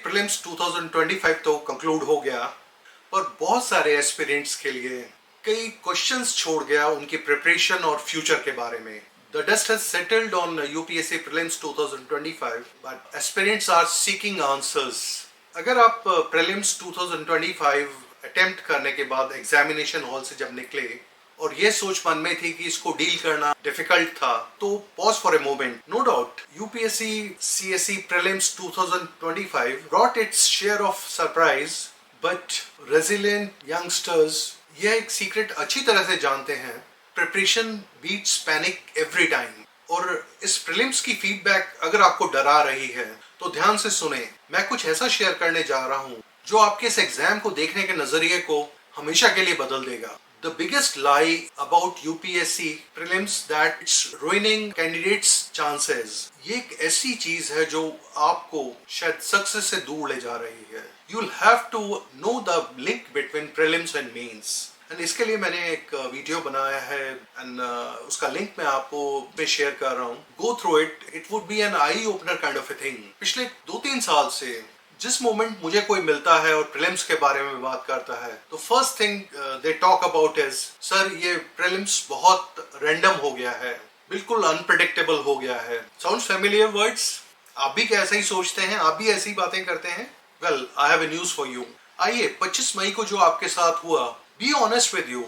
Prelims 2025 तो conclude हो गया, पर बहुत सारे एस्पिरेंट्स के लिए कई क्वेश्चंस छोड़ गया उनकी प्रिपरेशन और फ्यूचर के बारे में. The dust has settled on UPSC Prelims 2025, but aspirants are seeking answers. अगर आप प्रीलिम्स 2025 अटेम्प्ट करने के बाद एग्जामिनेशन हॉल से जब निकले और ये सोच मन में थी कि इसको डील करना डिफिकल्ट था, तो pause for a moment. No doubt UPSC CSE prelims 2025 brought its share of surprise, but resilient youngsters ये एक सीक्रेट अच्छी तरह से जानते हैं. Preparation beats panic every time. और इस प्रीलिम्स की फीडबैक अगर आपको डरा रही है तो ध्यान से सुने. मैं कुछ ऐसा शेयर करने जा रहा हूँ जो आपके इस एग्जाम को देखने के नजरिए को हमेशा के लिए बदल देगा. The biggest lie about UPSC prelims that it's ruining candidates' chances. ये एक ऐसी चीज है जो आपको शायद सक्सेस से दूर ले जा रही है. You'll have to know the link between prelims and mains. And इसके लिए मैंने एक वीडियो बनाया है and उसका लिंक मैं आपको पे शेयर कर रहा हूँ. Go through it. It would be an eye opener kind of a thing. पिछले 2-3 साल से जिस मोमेंट मुझे कोई मिलता है और प्रीलिम्स के बारे में बात करता है तो first thing they talk about is, sir ये प्रीलिम्स बहुत रैंडम हो गया है, बिल्कुल अनप्रेडिक्टेबल हो गया है. Sounds familiar words? आप भी क्या ऐसा ही सोचते हैं? आप भी ऐसी बातें करते हैं? Well, I have a news for you. आइए 25 मई को जो आपके साथ हुआ, be honest with you,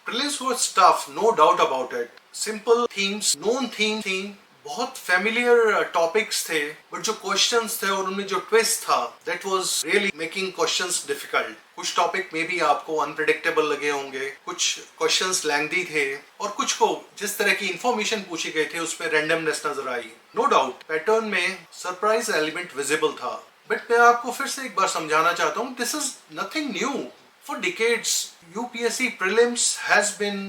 prelims was tough, no doubt about it. Simple themes, known theme, बहुत फेमिलियर टॉपिक्स थे, बट जो क्वेश्चंस थे और उनमें जो ट्विस्ट था, that was really making questions difficult. कुछ टॉपिक में भी आपको अनप्रेडिक्टेबल लगे होंगे, कुछ क्वेश्चंस लेंथी थे, और कुछ को जिस तरह की इंफॉर्मेशन पूछी गई थी उसमें रैंडमनेस नजर आई. नो डाउट पैटर्न में सरप्राइज एलिमेंट विजिबल था, बट मैं आपको फिर से एक बार समझाना चाहता हूँ, this is nothing new. For decades UPSC prelims has been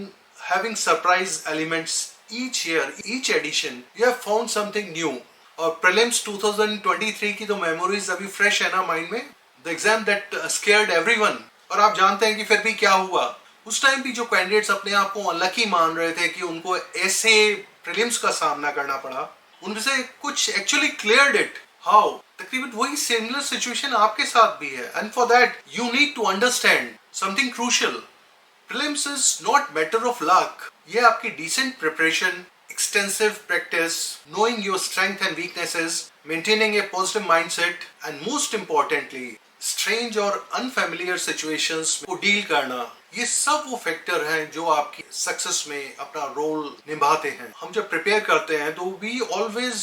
having surprise elements. Each year, each edition, you have found something new. और prelims 2023 की तो memories अभी fresh है ना mind में. The exam that scared everyone. और आप जानते हैं कि फिर भी क्या हुआ. उस टाइम भी जो कैंडिडेट्स अपने आप को अनलकी मान रहे थे कि उनको ऐसे prelims का सामना करना पड़ा, उनमें से कुछ actually cleared it. How? तकरीबन वही similar situation आपके साथ भी है. And for that, you need to understand something crucial. Prelims is not matter of luck. ये आपकी decent preparation, extensive practice, knowing your strength and weaknesses, maintaining a positive mindset, and most importantly, strange और unfamiliar situations को deal करना, ये सब वो factor हैं जो आपकी सक्सेस में अपना रोल निभाते हैं. हम जब प्रिपेयर करते हैं तो we always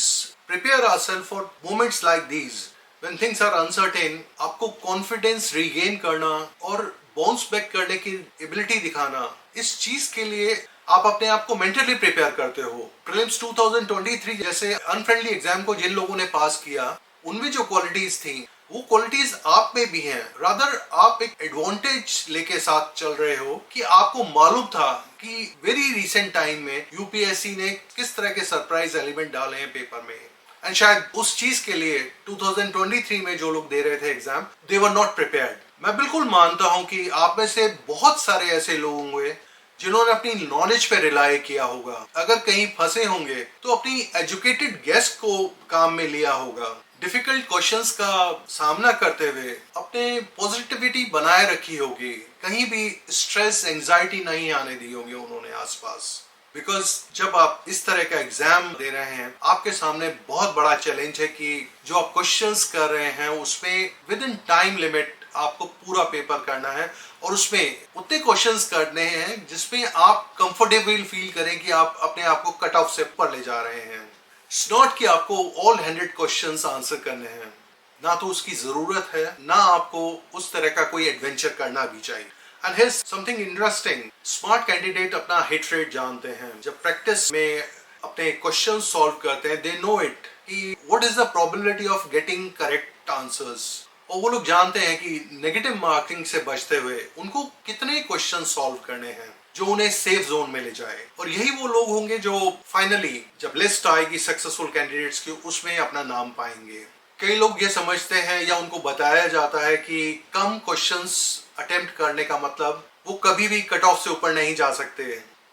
prepare ourselves for moments like these. When things are uncertain, आपको कॉन्फिडेंस रीगेन करना और बाउंस बैक करने की एबिलिटी दिखाना, इस चीज के लिए आप अपने आप को मेंटली प्रिपेयर करते हो. प्रीलिम्स 2023 जैसे अनफ्रेंडली एग्जाम को जिन लोगों ने पास किया, उनमें जो क्वालिटीज थी वो क्वालिटीज आप में भी हैं. रादर आप एक एडवांटेज लेके साथ चल रहे हो कि आपको मालूम था कि वेरी रिसेंट टाइम में यूपीएससी ने किस तरह के सरप्राइज एलिमेंट डाले हैं पेपर में. एंड शायद उस चीज के लिए 2023 में जो लोग दे रहे थे exam, they were not prepared. मैं बिल्कुल मानता हूं कि आप में से बहुत सारे ऐसे लोग होंगे जिन्होंने अपनी नॉलेज पे रिलाय किया होगा. अगर कहीं फंसे होंगे तो अपनी एजुकेटेड गेस को काम में लिया होगा. डिफिकल्ट क्वेश्चंस का सामना करते हुए अपने पॉजिटिविटी बनाए रखी होगी. कहीं भी स्ट्रेस, एंजाइटी नहीं आने दी होगी उन्होंने आसपास. बिकॉज जब आप इस तरह का एग्जाम दे रहे हैं, आपके सामने बहुत बड़ा चैलेंज है कि जो आप क्वेश्चंस कर रहे हैं उसमें विद इन टाइम लिमिट आपको पूरा पेपर करना है, और उसमें उतने क्वेश्चंस करने हैं जिसमें आप कंफर्टेबल फील करें कि आप अपने आप को कट ऑफ से ऊपर ले जा रहे हैं. इट्स नॉट कि आपको ऑल 100 क्वेश्चंस आंसर करने हैं, ना तो उसकी जरूरत है, ना आपको उस तरह का कोई एडवेंचर करना भी चाहिए. And here's something interesting. Smart candidate अपना हिट रेट जानते हैं. जब प्रैक्टिस में अपने क्वेश्चन सॉल्व करते हैं, दे नो इट कि what is the probability of getting correct answers. और वो लोग जानते हैं कि नेगेटिव मार्किंग से बचते हुए उनको कितने क्वेश्चन सॉल्व करने हैं जो उन्हें सेफ जोन में ले जाए. और यही वो लोग होंगे जो फाइनली जब लिस्ट आएगी सक्सेसफुल कैंडिडेट्स की, उसमें अपना नाम पाएंगे. कई लोग ये समझते हैं या उनको बताया जाता है कि कम क्वेश्चंस अटेम्प्ट करने का मतलब वो कभी भी कट ऑफ से ऊपर नहीं जा सकते.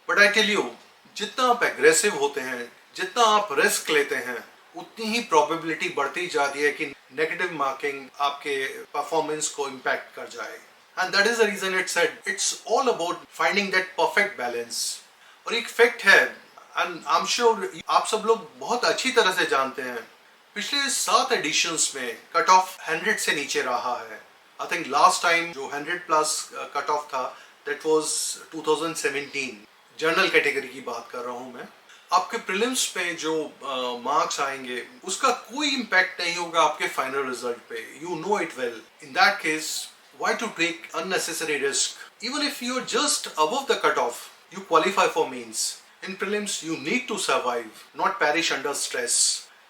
बट आई टेल यू, जितना आप एग्रेसिव होते हैं, जितना आप रिस्क लेते हैं, उतनी ही प्रोबेबिलिटी बढ़ती जाती है कि नेगेटिव मार्किंग आपके परफॉर्मेंस को इम्पैक्ट कर जाए। And that is the reason it said it's all about finding that perfect balance. और एक फैक्ट है, एंड आई एम श्योर आप सब लोग बहुत अच्छी तरह से जानते हैं, पिछले 7 एडिशंस में कट ऑफ 100 से नीचे रहा है। आई थिंक लास्ट टाइम जो 100 प्लस कट ऑफ था दैट वाज 2017। जनरल कैटेगरी की बात कर रहा हूं मैं। आपके प्रीलिम्स पे जो मार्क्स आएंगे उसका कोई इम्पैक्ट नहीं होगा आपके फाइनल रिजल्ट पे। You know it well. In that case why to take unnecessary risk? Even if you are just above the cut off, you qualify for means. In prelims, you need to survive, not perish under stress.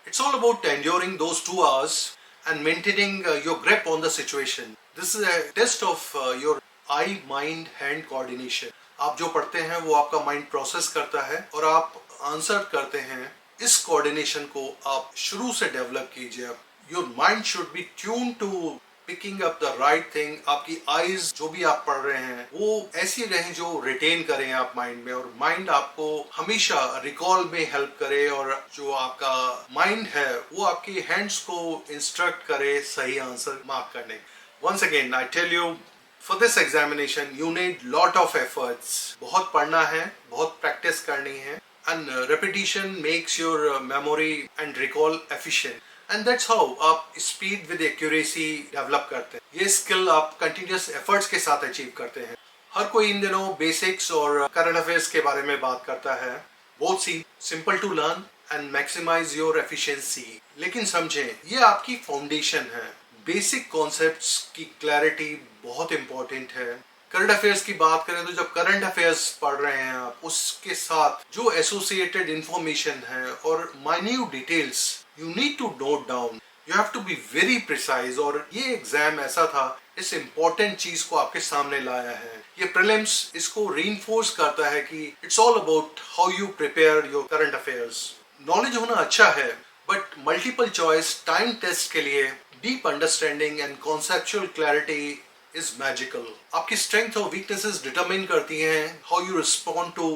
It's all about enduring those 2 hours and maintaining your grip on the situation. This is a test of your eye, mind, hand coordination. आप जो पढ़ते हैं वो आपका mind process करता है और आप आंसर करते हैं। इस कोऑर्डिनेशन को आप शुरू से डेवलप कीजिए। Your mind should be tuned to picking up the right thing. आपकी आईज जो भी आप पढ़ रहे हैं वो ऐसी रहें जो रिटेन करें आप माइंड में, और माइंड आपको हमेशा रिकॉल में हेल्प करे, और जो आपका माइंड है वो आपकी हैंड्स को इंस्ट्रक्ट करे सही आंसर मार्क करने। Once again I tell you, for this examination you need lot of efforts. बहुत पढ़ना है, बहुत प्रैक्टिस करनी है, and repetition makes your memory and recall efficient. And that's how आप स्पीड विद एक्यूरेसी डेवलप करते हैं। ये स्किल आप कंटिन्यूस एफर्ट्स के साथ अचीव करते हैं। हर कोई इन दिनों बेसिक्स और करंट अफेयर्स के बारे में बात करता है। Both simple to learn and maximise your efficiency. लेकिन समझें, ये आपकी फाउंडेशन है। बेसिक कॉन्सेप्ट्स की क्लैरिटी बहुत इंपॉर्टेंट है। करंट अफेयर्स की बात करें तो जब करंट अफेयर्स पढ़ रहे हैं आप, उसके साथ जो एसोसिएटेड इंफॉर्मेशन है और minute details you need to note down. You have to be very precise. और ये एग्जाम ऐसा था, इस इम्पोर्टेंट चीज को आपके सामने लाया है। ये प्रीलिम्स इसको रीइंफोर्स करता है कि it's all about how you prepare your current affairs. Knowledge होना अच्छा है, but multiple choice time test के लिए deep understanding and conceptual clarity is magical. आपकी स्ट्रेंथ और वीकनेसेस डिटरमाइन करती हैं how you respond to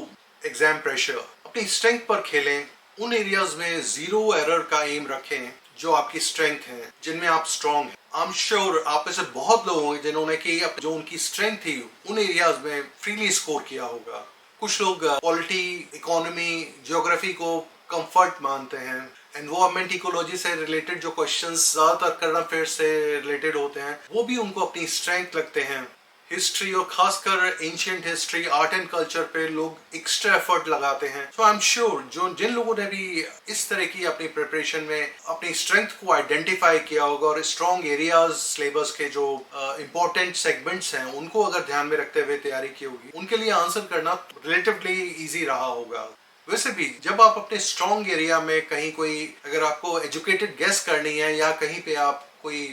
exam pressure. अपनी स्ट्रेंथ पर खेलें, उन एरियाज में जीरो एरर का एम रखें जो आपकी स्ट्रेंथ है, जिनमें आप स्ट्रांग हैं। आई एम श्योर आप में से बहुत लोग होंगे जिन्होंने कि जो उनकी स्ट्रेंथ थी उन एरियाज में फ्रीली स्कोर किया होगा। कुछ लोग पॉलिटी, इकोनॉमी, ज्योग्राफी को कंफर्ट मानते हैं। एनवायरमेंट, इकोलॉजी से रिलेटेड जो क्वेश्चंस ज्यादातर करंट अफेयर से रिलेटेड होते हैं वो भी उनको अपनी स्ट्रेंथ लगते हैं। हिस्ट्री और खासकर ancient history, art and culture पे लोग एक्स्ट्रा एफर्ट लगाते हैं। सो आई एम श्योर जिन लोगों ने भी इस तरह की अपनी प्रिपरेशन में अपनी स्ट्रेंथ को आइडेंटिफाई किया होगा और स्ट्रॉन्ग एरियाज सिलेबस के जो इम्पोर्टेंट सेगमेंट्स हैं उनको अगर ध्यान में रखते हुए तैयारी की होगी, उनके लिए आंसर करना रिलेटिवली ईजी रहा होगा। वैसे भी जब आप अपने स्ट्रॉन्ग एरिया में कहीं कोई, अगर आपको एजुकेटेड गेस करनी है या कहीं पे आप कोई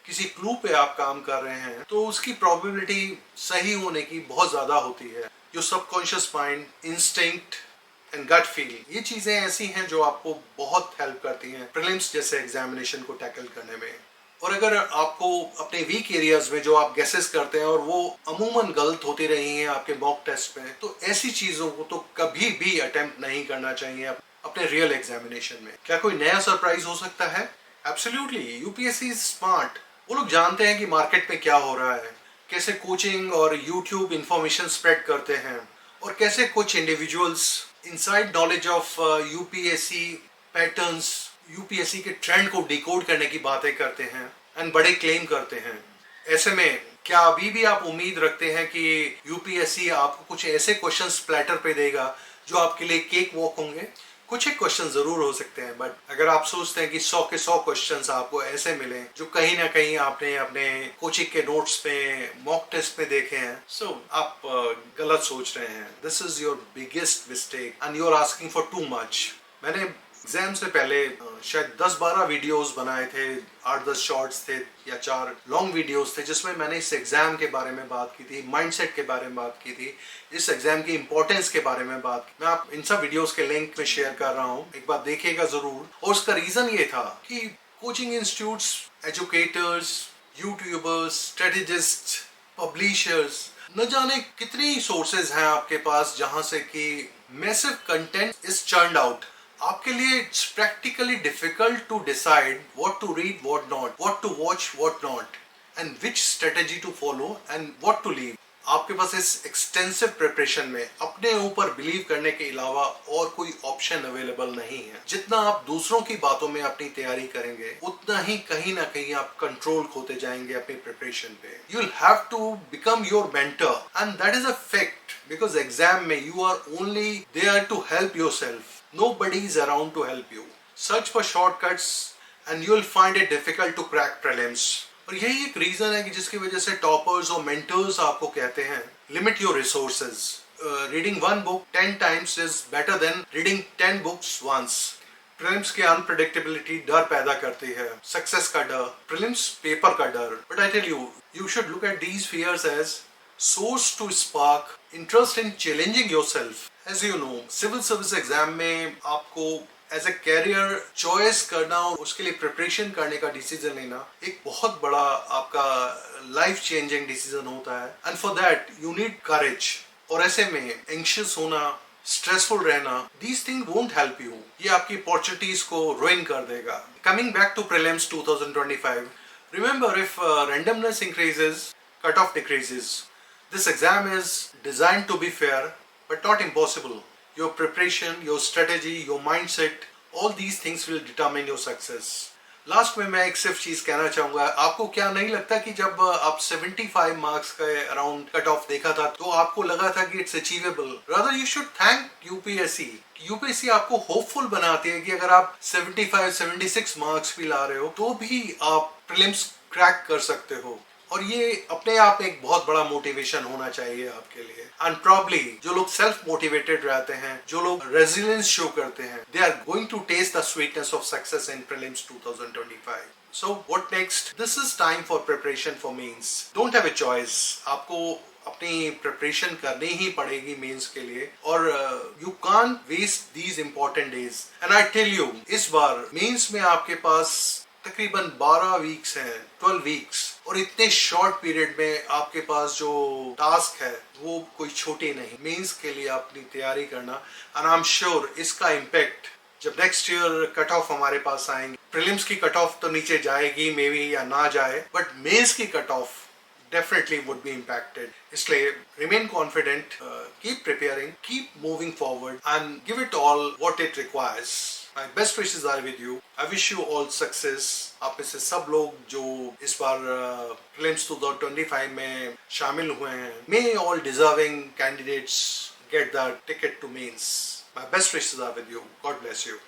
किसी क्लू पे आप काम कर रहे हैं, तो उसकी प्रोबेबिलिटी सही होने की बहुत ज्यादा होती है। जो subconscious mind, instinct and gut feel, ये चीजें ऐसी हैं जो आपको बहुत हेल्प करती हैं प्रीलिम्स जैसे एग्जामिनेशन को टैकल करने में। और अगर आपको अपने वीक एरियाज में जो आप गेसेस करते हैं और वो अमूमन गलत होती रही हैं आपके मॉक टेस्ट में, तो ऐसी चीजों को तो कभी भी अटेम्प्ट नहीं करना चाहिए अपने रियल एग्जामिनेशन में। क्या कोई नया सरप्राइज हो सकता है? एब्सोल्युटली। UPSC is smart. वो लोग जानते हैं कि मार्केट में क्या हो रहा है, कैसे कोचिंग और यूट्यूब इंफॉर्मेशन स्प्रेड करते हैं, और कैसे कुछ individuals inside knowledge of UPSC patterns, UPSC के ट्रेंड को डिकोड करने की बातें करते हैं एंड बड़े क्लेम करते हैं। ऐसे में क्या अभी भी आप उम्मीद रखते हैं कि यूपीएससी आपको कुछ ऐसे क्वेश्चंस प्लेटर पे देगा जो आपके लिए केक वॉक होंगे? कुछ एक क्वेश्चन जरूर हो सकते हैं, बट अगर आप सोचते हैं कि 100 के 100 क्वेश्चंस आपको ऐसे मिले जो कहीं ना कहीं आपने अपने कोचिंग के नोट्स पे, मॉक टेस्ट पे देखे हैं, सो आप गलत सोच रहे हैं। This is your biggest mistake and you are asking for too much. मैंने एग्जाम से पहले शायद 10-12 वीडियोस बनाए थे, 8-10 शॉर्ट्स थे या 4 लॉन्ग वीडियोस थे, जिसमें मैंने इस एग्जाम के बारे में बात की थी, माइंडसेट के बारे में बात की थी, इस एग्जाम की इंपॉर्टेंस के बारे में बात की। मैं आप इन सब वीडियोस के लिंक में शेयर कर रहा हूँ, एक बार देखिएगा जरूर। और उसका रीजन ये था कि coaching institutes, educators, YouTubers, strategist, publishers, न जाने कितनी सोर्सेज हैं आपके पास जहां से कि massive content is churned out. आपके लिए it's practically difficult to decide what to read, what to watch, what not, and which strategy to follow and what to leave. आपके पास इस एक्सटेंसिव प्रिपरेशन में अपने ऊपर बिलीव करने के अलावा और कोई ऑप्शन अवेलेबल नहीं है। जितना आप दूसरों की बातों में अपनी तैयारी करेंगे, उतना ही कहीं ना कहीं आप कंट्रोल खोते जाएंगे अपनी प्रिपरेशन पे। You will have to become your mentor and that is a fact, because exam में you are only there to help yourself, nobody is around to help you. Search for shortcuts and you will find it difficult to crack prelims. और यही एक reason है कि जिसकी वजह से toppers और मेंटर्स आपको कहते हैं limit your resources. Reading one book 10 times is better than reading 10 books once. Prelims की अनप्रेडिक्टेबिलिटी डर पैदा करती है, सक्सेस का डर, प्रीलिम्स पेपर का डर। But I tell you, you should look at these fears as source to spark interest in challenging yourself. As you know, civil service exam में आपको एज ए कैरियर चॉइस करना और उसके लिए प्रिपरेशन करने का डिसीजन लेना एक बहुत बड़ा आपका लाइफ चेंजिंग डिसीजन होता है, and for that you need courage. और ऐसे में एंग्शियस होना, स्ट्रेसफुल रहना, these things won't help you. ये आपकी अपॉर्चुनिटीज को ruin कर देगा। Coming back to prelims 2025, remember if randomness increases, cutoff decreases. This exam is designed to be fair, but not impossible. Your preparation, your strategy, your mindset, all these things will determine your success. Last में मैं एक सिर्फ चीज कहना चाहूंगा, आपको क्या नहीं लगता कि जब आप 75 मार्क्स के अराउंड कट ऑफ देखा था तो आपको लगा था कि it's achievable? Rather you should thank UPSC. UPSC आपको होपफुल बनाती है कि अगर आप 75-76 मार्क्स भी ला रहे हो तो भी आप प्रीलिम्स क्रैक कर सकते हो। और ये अपने आप में एक बहुत बड़ा मोटिवेशन होना चाहिए आपके लिए। एंड प्रॉब्ली जो लोग सेल्फ मोटिवेटेड रहते हैं, जो लोग रेजिलियंस शो करते हैं, they are going to test the sweetness of success in prelims 2025. So what next? This is time for preparation for mains. Don't have a choice. आपको अपनी प्रिपरेशन करनी ही पड़ेगी मेंस के लिए, और you can't waste these important days. And I tell you, इस बार mains में आपके पास तकरीबन 12 वीक्स हैं, 12 वीक्स, और इतने शॉर्ट पीरियड में आपके पास जो टास्क है वो कोई छोटे नहीं। मेंस के लिए अपनी तैयारी करना, एंड आई एम श्योर इसका इम्पैक्ट जब नेक्स्ट ईयर कट ऑफ हमारे पास आएंगे, प्रीलिम्स की कट ऑफ तो नीचे जाएगी मे बी या ना जाए, बट मेंस की cut off definitely would be impacted. इसलिए remain confident, keep preparing, keep moving forward and give it all what it requires. My best wishes are with you. I wish you all success. आप में से सब लोग जो इस बार prelims 2025 में शामिल हुए हैं, may all deserving candidates get the ticket to mains. My best wishes are with you. God bless you.